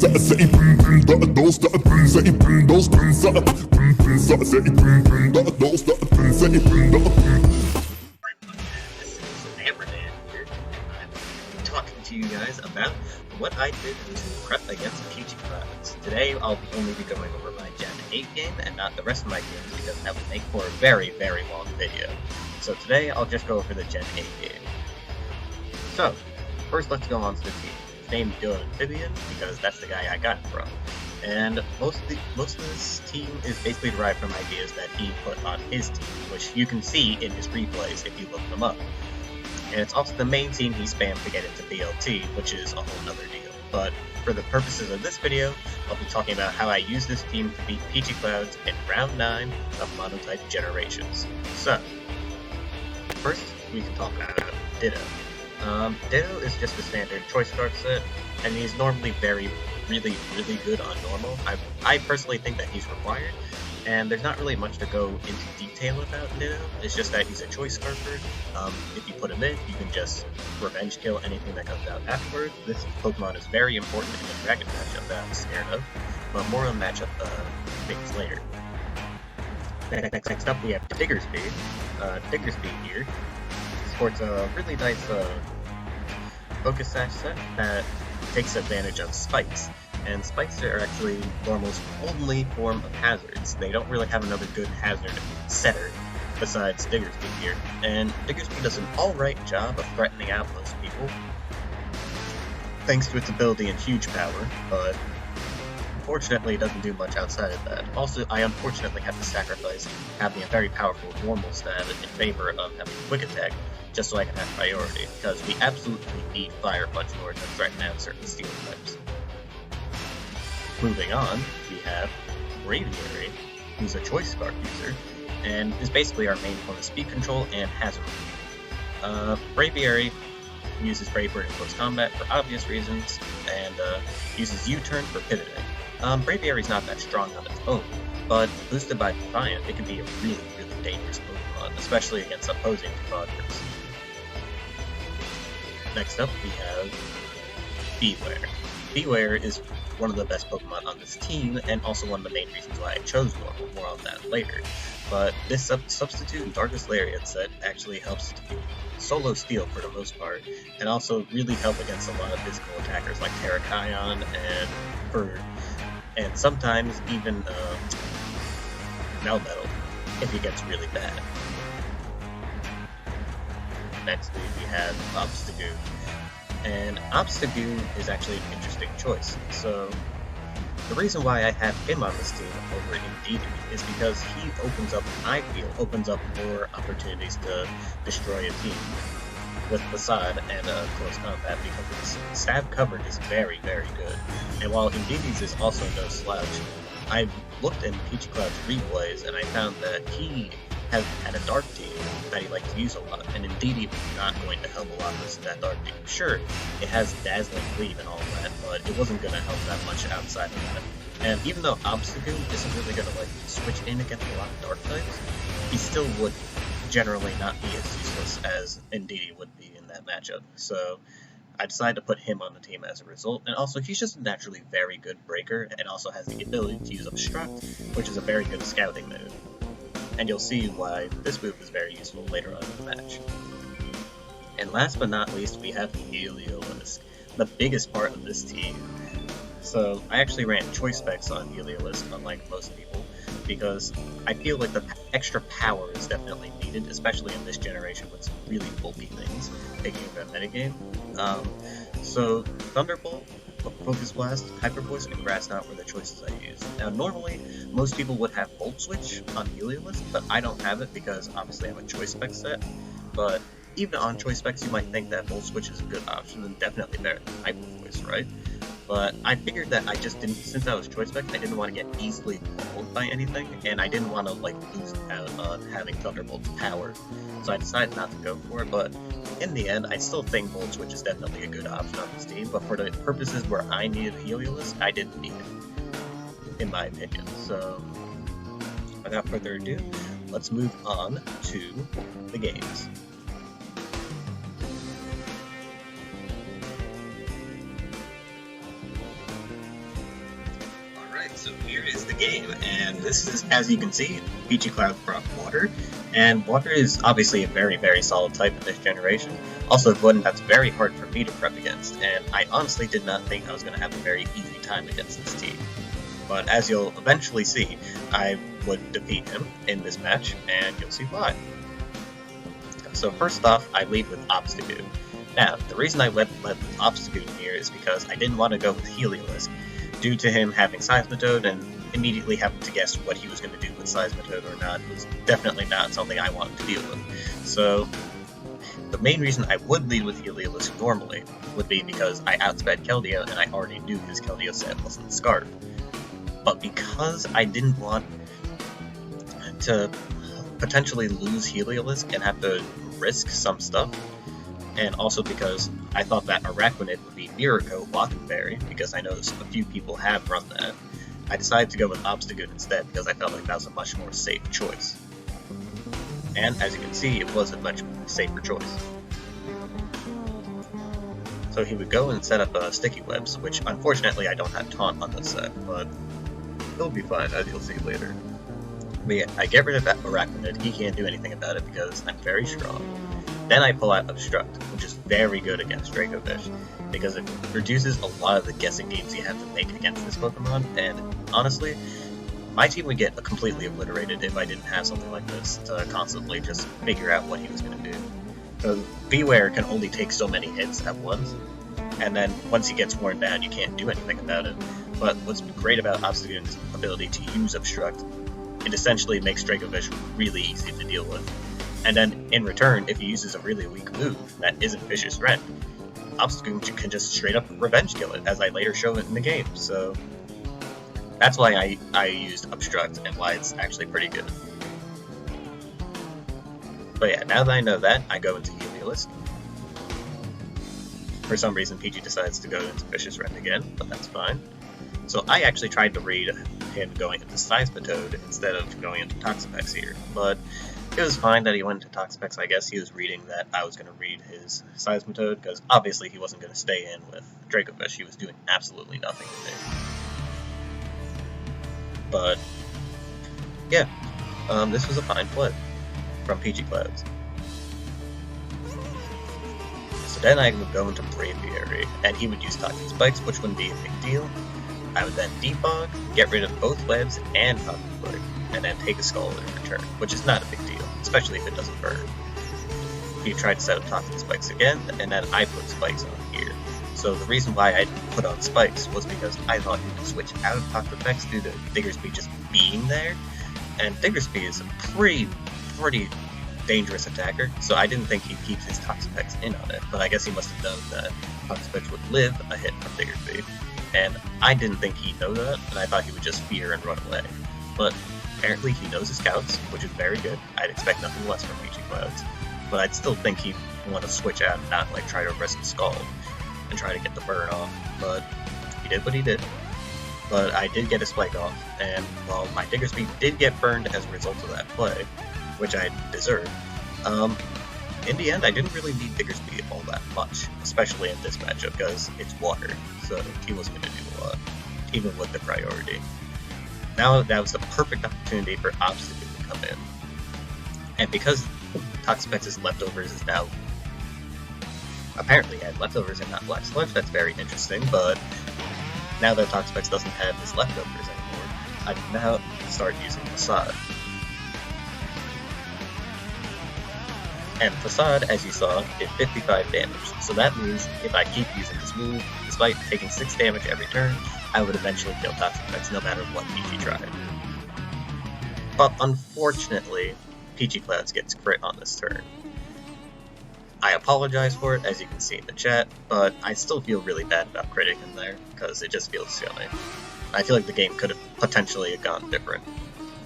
Talking to you guys about what I did to prep against Peachyclouds. Today I'll only be going over my Gen 8 game and not the rest of my games because that would make for a very, very long video. So today I'll just go over the Gen 8 game. So, first let's go on to the team. His name's Duo Amphibian because that's the guy I got it from. And most of this team is basically derived from ideas that he put on his team, which you can see in his replays if you look them up. And it's also the main team he spammed to get into BLT, which is a whole other deal. But for the purposes of this video, I'll be talking about how I use this team to beat Peachyclouds in round 9 of Monotype Generations. So, first we can talk about Ditto. Ditto is just a standard choice card set, and he's normally really good on normal. I personally think that he's required, and there's not really much to go into detail about Ditto. It's just that he's a choice scarper. If you put him in, you can just revenge kill anything that comes out afterwards. This Pokemon is very important in the Dragon matchup that I'm scared of, but more on matchup things later. Next up we have Diggersby. Diggersby here sports a really nice Focus Sash set that takes advantage of spikes. And spikes are actually Normal's only form of hazards. They don't really have another good hazard setter besides Diggersby here. And Diggersby does an alright job of threatening out most people, thanks to its ability and huge power, but unfortunately it doesn't do much outside of that. Also, I unfortunately have to sacrifice having a very powerful normal stat in favor of having Quick Attack, just so I can have priority, because we absolutely need Fire Punch in order to threaten out certain steel types. Moving on, we have Braviary, who's a choice scarf user, and is basically our main form of speed control and hazard. Braviary uses Brave Bird in close combat for obvious reasons, and uses U-turn for pivoting. Braviary's not that strong on its own, but boosted by Defiant, it can be a really dangerous Pokemon, especially against opposing Defiants. Next up, we have Beware. Beware is one of the best Pokemon on this team, and also one of the main reasons why I chose Normal. More on that later. But this Substitute and Darkest Lariat set actually helps to solo steal for the most part, and also really help against a lot of physical attackers like Terrakion and sometimes even Melmetal if it gets really bad. Next we have Obstagoon. And Obstagoon is actually an interesting choice. So, the reason why I have him on this team over Indeedee is because he opens up more opportunities to destroy a team with Facade and close combat, because his stab coverage is very good. And while Indeedee's is also no slouch, I looked in Peachyclouds replays and I found that he had a Dark Team that he liked to use a lot, and Indeedee was not going to help a lot with that Dark Team. Sure, it has Dazzling Cleave and all that, but it wasn't going to help that much outside of that. And even though Obstagoon isn't really going to switch in against a lot of Dark types, he still would generally not be as useless as Indeedee would be in that matchup. So I decided to put him on the team as a result, and also he's just a naturally very good breaker, and also has the ability to use Obstruct, which is a very good scouting move. And you'll see why this move is very useful later on in the match. And last but not least, we have Heliolisk, the biggest part of this team. So I actually ran choice specs on Heliolisk, unlike most people, because I feel like the extra power is definitely needed, especially in this generation with some really bulky things, taking the metagame. So Thunderbolt, Focus Blast, Hyper Poison, and Grass Knot were the choices I used. Now normally, most people would have Volt Switch on Heliolisk, but I don't have it because obviously I have a choice spec set. But even on choice specs, you might think that Volt Switch is a good option, and definitely better than Hyper Voice, right? But I figured that I just didn't, since I was choice spec, I didn't want to get easily pulled by anything, and I didn't want to lose out on having Thunderbolt's power. So I decided not to go for it, but in the end, I still think Volt Switch is definitely a good option on this team, but for the purposes where I needed Heliolisk, I didn't need it, in my opinion. So, without further ado, let's move on to the games. So here is the game, and this is, as you can see, Peachyclouds brought water, and water is obviously a very, very solid type in this generation. Also one that's very hard for me to prep against, and I honestly did not think I was going to have a very easy time against this team. But as you'll eventually see, I would defeat him in this match, and you'll see why. So first off, I lead with Obstagoon. Now, the reason I led with Obstagoon here is because I didn't want to go with Heliolisk, due to him having Seismitoad and immediately having to guess what he was going to do with Seismitoad or not was definitely not something I wanted to deal with. So, the main reason I would lead with Heliolisk normally would be because I outsped Keldeo and I already knew his Keldeo set wasn't Scarf. But because I didn't want to potentially lose Heliolisk and have to risk some stuff, and also because I thought that Araquanid would be Mirror Coat Lockenberry, because I noticed a few people have run that, I decided to go with Obstagoon instead because I felt like that was a much more safe choice. And as you can see, it was a much safer choice. So he would go and set up Sticky Webs, which unfortunately I don't have Taunt on this set, but he'll be fine, as you'll see later. But yeah, I get rid of that Araquanid. He can't do anything about it because I'm very strong. Then I pull out Obstruct, which is very good against Dracovish, because it reduces a lot of the guessing games you have to make against this Pokemon, and honestly, my team would get completely obliterated if I didn't have something like this to constantly just figure out what he was going to do. Because Beware can only take so many hits at once, and then once he gets worn down, you can't do anything about it. But what's great about Obstagoon's ability to use Obstruct, it essentially makes Dracovish really easy to deal with. And then, in return, if he uses a really weak move that isn't Vicious Rend, Obstagoon can just straight up revenge kill it, as I later show it in the game, so that's why I used Obstruct and why it's actually pretty good. But yeah, now that I know that, I go into Heliolisk. For some reason, PG decides to go into Vicious Rend again, but that's fine. So I actually tried to read him going into Seismitoad instead of going into Toxapex here, but it was fine that he went into Toxapex. I guess he was reading that I was going to read his Seismitoad, because obviously he wasn't going to stay in with Dracovish. He was doing absolutely nothing to me. But yeah, this was a fine play from Peachyclouds. So then I would go into Braviary, and he would use Toxic Spikes, which wouldn't be a big deal. I would then Defog, get rid of both webs and Toxic Spike, and then take a Skull in return, which is not a big deal, especially if it doesn't burn. He tried to set up Toxic Spikes again, and then I put Spikes on here. So the reason why I put on Spikes was because I thought he could switch out of Toxapex due to Diggersby just being there, and Diggersby is a pretty dangerous attacker, so I didn't think he'd keep his Toxapex in on it, but I guess he must have known that Toxapex would live a hit from Diggersby, and I didn't think he'd know that, and I thought he would just fear and run away. But apparently he knows his scouts, which is very good. I'd expect nothing less from Peachyclouds, but I'd still think he'd want to switch out and not like try to risk Skull and try to get the burn off, but he did what he did. But I did get a Spike off, and while my Diggersby did get burned as a result of that play, which I deserved, in the end I didn't really need Diggersby all that much, especially in this matchup because it's water, so he wasn't going to do a lot, even with the priority. Now that was the perfect opportunity for Obstagoon to come in, and because Toxapex's leftovers is now apparently had leftovers and not Black Sludge, that's very interesting, but now that Toxapex doesn't have his leftovers anymore, I can now start using Facade. And Facade, as you saw, did 55 damage, so that means if I keep using this move, despite taking 6 damage every turn, I would eventually kill Toxapex no matter what Peachy tried. But unfortunately, Peachyclouds gets crit on this turn. I apologize for it, as you can see in the chat, but I still feel really bad about critting him there, because it just feels silly. I feel like the game could have potentially gone different,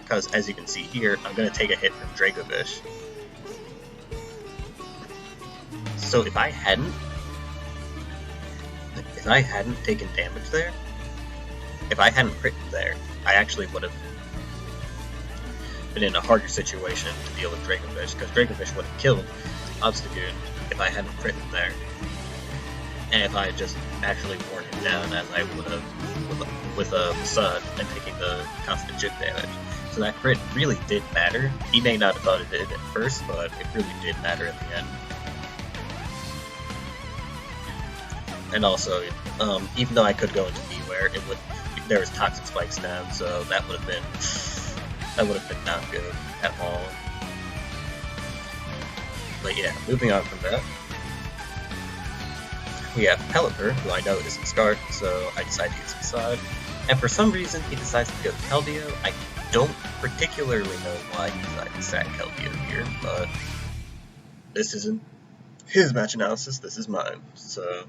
because as you can see here, I'm going to take a hit from Dracovish. So if I hadn't taken damage there, if I hadn't crit there, I actually would have been in a harder situation to deal with Dracovish, because Dracovish would have killed Obstagoon if I hadn't crit him there, and if I had just actually worn him down as I would with the sun and taking the constant chip damage. So that crit really did matter. He may not have thought it did at first, but it really did matter at the end. And also, even though I could go into Beware, there was toxic spikes now, so that would have been not good at all. But yeah, moving on from that, we have Pelipper, who I know isn't Scarf, so I decide to use Facade. And for some reason, he decides to go Keldeo. I don't particularly know why he decided to sack Keldeo here, but this isn't his match analysis, this is mine. So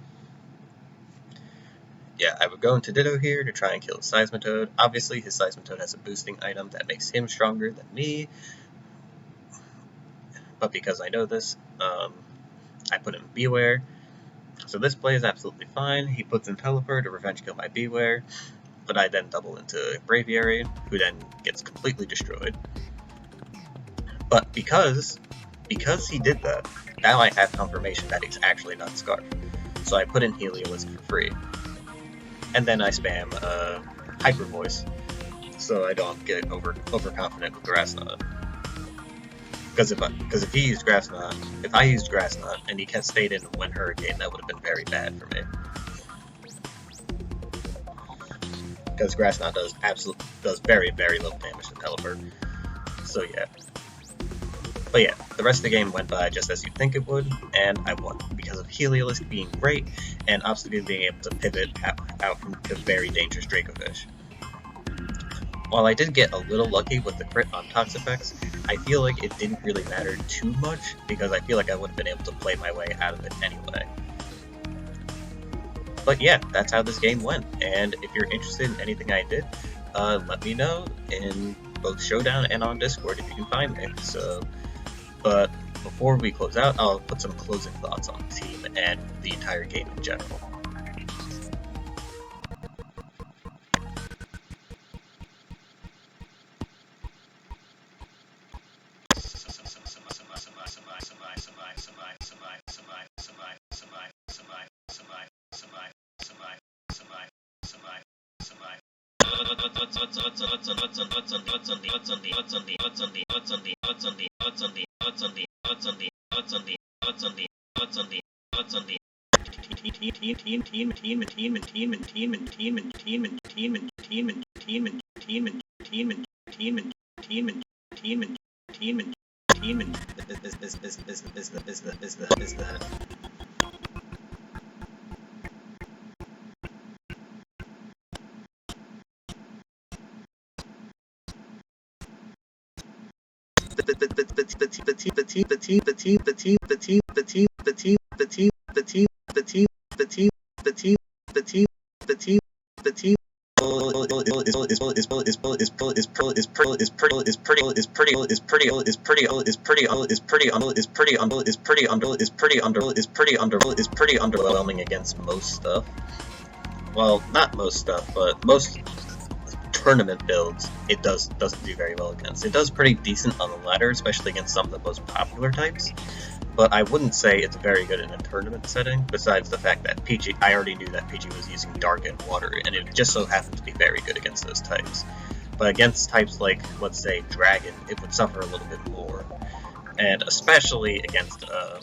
yeah, I would go into Ditto here to try and kill his Seismitoad. Obviously, his Seismitoad has a boosting item that makes him stronger than me, but because I know this, I put in Beware. So this play is absolutely fine. He puts in Pelipper to revenge kill my Beware, but I then double into Braviary, who then gets completely destroyed. But because he did that, now I have confirmation that he's actually not Scarf. So I put in Heliolisk for free. And then I spam Hyper Voice, so I don't get overconfident with Grass Knot. Because if he used Grass Knot, if I used Grass Knot and he kept stayed in and went Hurricane, that would have been very bad for me. Because Grass Knot does very little damage to Pelipper. So yeah. But yeah, the rest of the game went by just as you'd think it would, and I won because of Heliolisk being great and Obstagoon being able to pivot out from the very dangerous Dracovish. While I did get a little lucky with the crit on Toxapex, I feel like it didn't really matter too much because I feel like I would have been able to play my way out of it anyway. But yeah, that's how this game went, and if you're interested in anything I did, let me know in both Showdown and on Discord if you can find me. But before we close out, I'll put some closing thoughts on the team and the entire game in general. Is pretty underwhelming against most stuff. Well, not most stuff, but most tournament builds, it doesn't do very well against. It does pretty decent on the ladder, especially against some of the most popular types, but I wouldn't say it's very good in a tournament setting, besides the fact that Peachy, I already knew that Peachy was using Dark and Water, and it just so happened to be very good against those types. But against types like, let's say, Dragon, it would suffer a little bit more, and especially against a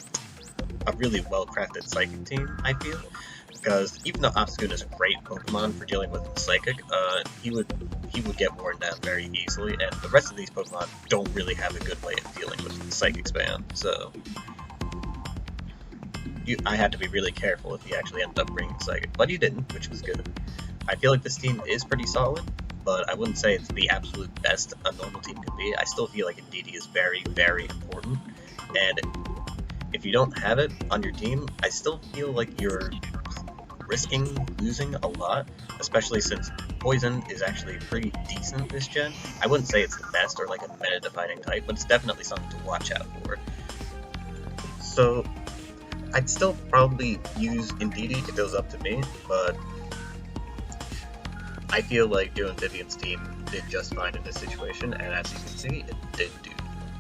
really well-crafted Psychic team, I feel. Because even though Obstagoon is a great Pokemon for dealing with Psychic, he would get worn down very easily, and the rest of these Pokemon don't really have a good way of dealing with Psychic Spam, so I had to be really careful if he actually ended up bringing Psychic, but he didn't, which was good. I feel like this team is pretty solid, but I wouldn't say it's the absolute best a normal team could be. I still feel like Indeedee is very important, and if you don't have it on your team, I still feel like you're risking losing a lot, especially since Poison is actually pretty decent this gen. I wouldn't say it's the best or like a meta-defining type, but it's definitely something to watch out for. So I'd still probably use Indeedee if it was up to me, but I feel like doing Vivian's team did just fine in this situation, and as you can see, it did do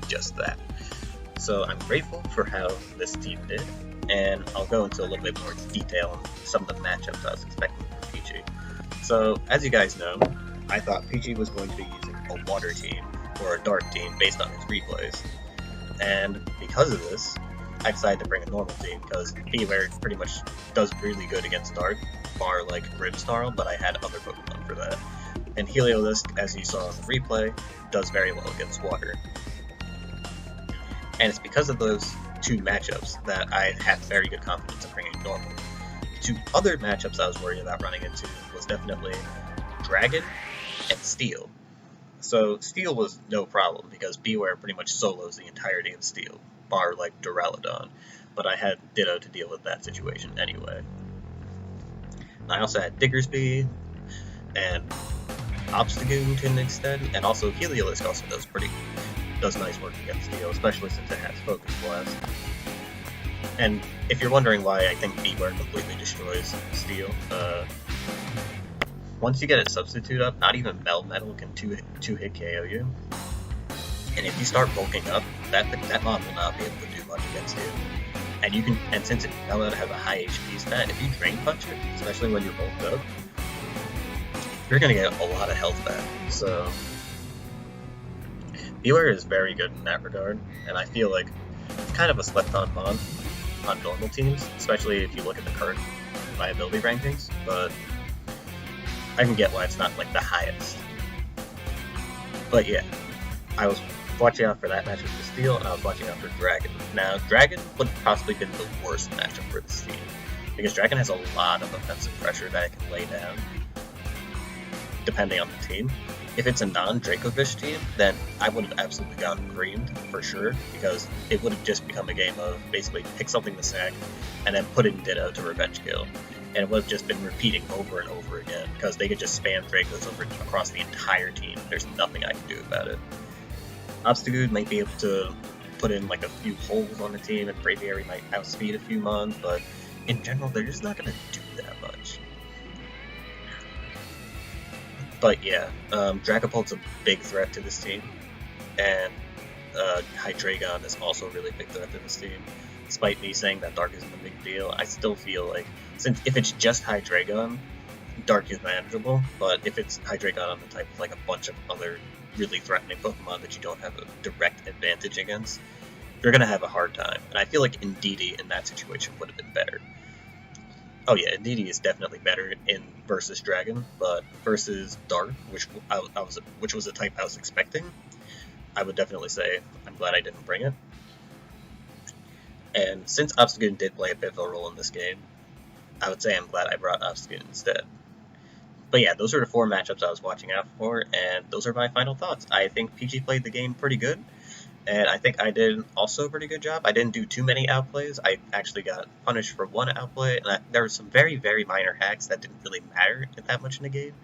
just that. So I'm grateful for how this team did, and I'll go into a little bit more detail on some of the matchups I was expecting from Peachy. So, as you guys know, I thought Peachy was going to be using a water team, or a dark team, based on his replays. And because of this, I decided to bring a normal team, because Beware pretty much does really good against dark, bar like Grimmsnarl, but I had other Pokemon for that. And Heliolisk, as you saw in the replay, does very well against water. And it's because of those two matchups that I had very good confidence in bringing normal. Two other matchups I was worried about running into was definitely Dragon and Steel. So Steel was no problem because Beware pretty much solos the entirety of Steel, bar like Duraludon, but I had Ditto to deal with that situation anyway. And I also had Diggersby and Obstagoon to an extent, and also Heliolisk also does nice work against Steel, especially since it has Focus Blast. And if you're wondering why I think Beware completely destroys Steel, once you get its substitute up, not even Melmetal can two-hit KO you. And if you start bulking up, that mod will not be able to do much against you. And since Melmetal has a high HP stat, if you Drain Punch it, especially when you're bulked up, you're gonna get a lot of health back. So Beware is very good in that regard, and I feel like it's kind of a slept-on mod on normal teams, especially if you look at the current viability rankings, but I can get why it's not like the highest. But yeah, I was watching out for that matchup for Steel, and I was watching out for Dragon. Now, Dragon would have possibly been the worst matchup for this team, because Dragon has a lot of offensive pressure that it can lay down, depending on the team. If it's a non-Dracovish team, then I would have absolutely gotten creamed, for sure, because it would have just become a game of basically pick something to sack, and then put in Ditto to revenge kill. And it would have just been repeating over and over again, because they could just spam Dracos across the entire team. There's nothing I can do about it. Obstagoon might be able to put in like a few holes on the team, and Braviary might outspeed a few mons, but in general, they're just not going to do that much. But yeah, Dragapult's a big threat to this team, and Hydreigon is also a really big threat to this team. Despite me saying that Dark isn't a big deal, I still feel like, since if it's just Hydreigon, Dark is manageable, but if it's Hydreigon on the type of like a bunch of other really threatening Pokemon that you don't have a direct advantage against, you're going to have a hard time. And I feel like Indeedee in that situation would have been better. Oh yeah, Indeedee is definitely better in versus Dragon, but versus Dark, which was a type I was expecting, I would definitely say I'm glad I didn't bring it. And since Obstagoon did play a pivotal role in this game, I would say I'm glad I brought Obstagoon instead. But yeah, those are the 4 matchups I was watching out for, and those are my final thoughts. I think PG played the game pretty good, and I think I did also a pretty good job. I didn't do too many outplays. I actually got punished for 1 outplay, and there were some very, very minor hacks that didn't really matter that much in the game.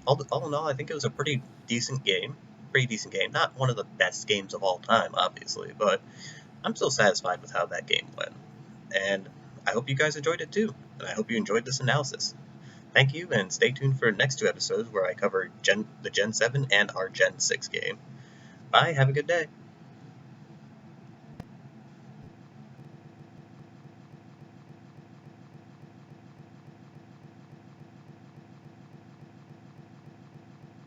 All in all, I think it was a pretty decent game. Not one of the best games of all time, obviously, but I'm still satisfied with how that game went. And I hope you guys enjoyed it too, and I hope you enjoyed this analysis. Thank you, and stay tuned for the next 2 episodes where I cover the Gen 7 and our Gen 6 game. Bye, have a good day.